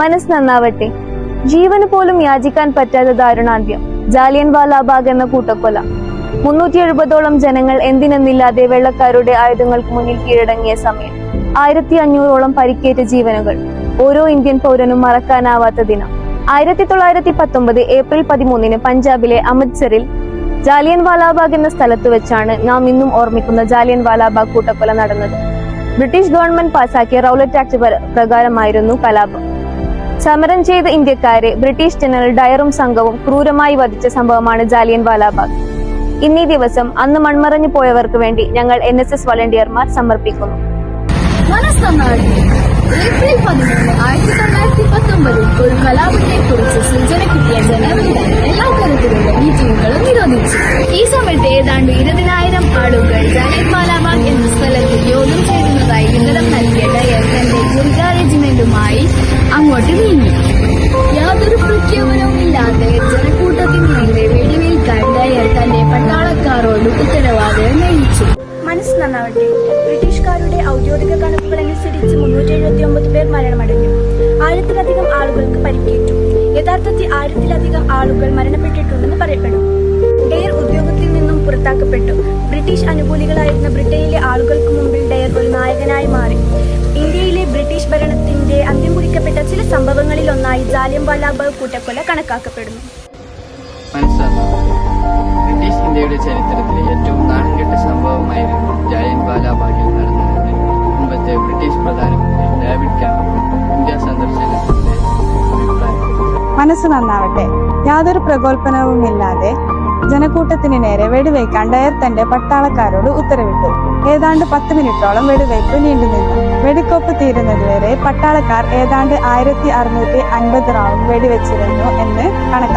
മനസ്സ് നന്നാവട്ടെ. ജീവന് പോലും യാചിക്കാൻ പറ്റാത്ത ദാരുണാന്ത്യം. ജാലിയൻ വാലാബാഗ് എന്ന കൂട്ടക്കൊല. 370ഓളം ജനങ്ങൾ എന്തിനെന്നില്ലാതെ വെള്ളക്കാരുടെ ആയുധങ്ങൾക്ക് മുന്നിൽ കീഴടങ്ങിയ സമയം. 1500ഓളം പരിക്കേറ്റ ജീവനുകൾ. ഓരോ ഇന്ത്യൻ പൗരനും മറക്കാനാവാത്ത ദിനം. 1919 ഏപ്രിൽ 13 പഞ്ചാബിലെ അമൃത്സറിൽ ജാലിയൻ വാലാബാഗ് എന്ന സ്ഥലത്ത് വെച്ചാണ് നാം ഇന്നും ഓർമ്മിക്കുന്ന ജാലിയൻ വാലാബാഗ് കൂട്ടക്കൊല നടന്നത്. ബ്രിട്ടീഷ് ഗവൺമെന്റ് പാസാക്കിയ റൗലറ്റ് ആക്ട് പ്രകാരമായിരുന്നു കലാപം. സമരം ചെയ്ത ഇന്ത്യക്കാരെ ബ്രിട്ടീഷ് ജനറൽ ഡയറും സംഘവും ക്രൂരമായി വധിച്ച സംഭവമാണ് ജാലിയൻ വാലാബാഗ്. ഇന്നീ ദിവസം അന്ന് മൺമറഞ്ഞു പോയവർക്ക് വേണ്ടി ഞങ്ങൾ NSS വളണ്ടിയർമാർ സമർപ്പിക്കുന്നു. ഏപ്രിൽ 11, 1919 ഒരു കലാപത്തെ കുറിച്ച് സൂചന കിട്ടിയ ജനങ്ങൾ എല്ലാ തരത്തിലുള്ള മീറ്റിംഗുകളും നിരോധിച്ചു. ഈ സമയത്ത് ഏതാണ്ട് 20,000 ആളുകൾ ജാലിയൻ വാലാബാഗ് എന്ന സ്ഥലത്ത് യോഗം ചേരുന്നതായി വിവരം നൽകിയ ഡയർ തന്റെ ഗുർഖ റെജിമെന്റുമായി അങ്ങോട്ട് നീങ്ങി. യാതൊരു പ്രഖ്യാപനവുമില്ലാതെ ജനക്കൂട്ടത്തിനു നേരെ വെടിവെയ്ക്കാൻ ഡയർ തന്റെ പട്ടാളക്കാരോട് ഉത്തരവാദിത്തം നയിച്ചു. മനസ്സ് നന്നാവട്ടെ. ബ്രിട്ടീഷുകാരുടെ ഔദ്യോഗിക കണക്കുകൾ അനുസരിച്ച് 379 പേർ മരണമടഞ്ഞു. 1000-ലധികം ആളുകൾക്ക് പരിക്കേറ്റു. യഥാർത്ഥത്തിൽ 1000-ലധികം ആളുകൾ മരണപ്പെട്ടിട്ടുണ്ടെന്ന് പറയപ്പെടും. ഡയർ ഉദ്യോഗത്തിൽ നിന്നും പുറത്താക്കപ്പെട്ടു. ബ്രിട്ടീഷ് അനുകൂലികളായിരുന്ന ബ്രിട്ടനിലെ ആളുകൾക്ക് മുമ്പിൽ ഡയർ ഒരു നായകനായി മാറി. ഇന്ത്യയിലെ ബ്രിട്ടീഷ് ഭരണത്തിന്റെ അന്ത്യം കുറിക്കപ്പെട്ട ചില സംഭവങ്ങളിൽ ഒന്നായി ജാലിയൻ വാലാബാഗ് കൂട്ടക്കൊല കണക്കാക്കപ്പെടുന്നു. ബ്രിട്ടീഷ് ഇന്ത്യയുടെ ചരിത്രത്തിലെ ഏറ്റവും നാണംകെട്ട സംഭവമായിരുന്നു ജാലിയൻ വാലാബാഗിൽ നടന്നതെന്ന് മുമ്പത്തെ ബ്രിട്ടീഷ് പ്രധാനമന്ത്രി ഡേവിഡ് കാമറൂൺ ഇന്ത്യ സന്ദർശനത്തിന്റെ അഭിപ്രായപ്പെട്ടു. മനസ്സ് നന്നാവട്ടെ. യാതൊരു പ്രകോപനവുമില്ലാതെ ജനക്കൂട്ടത്തിന് നേരെ വെടിവെക്കാൻ ഡയർ തന്റെ പട്ടാളക്കാരോട് ഉത്തരവിട്ടു. ഏതാണ്ട് 10 മിനിറ്റോളം വെടിവെയ്പ് നീണ്ടുനിന്നു. വെടിക്കോപ്പ് തീരുന്നതുവരെ പട്ടാളക്കാർ ഏതാണ്ട് 1650 റൗണ്ട് വെടിവെച്ചിരുന്നു എന്ന് കണക്കാക്കുന്നു.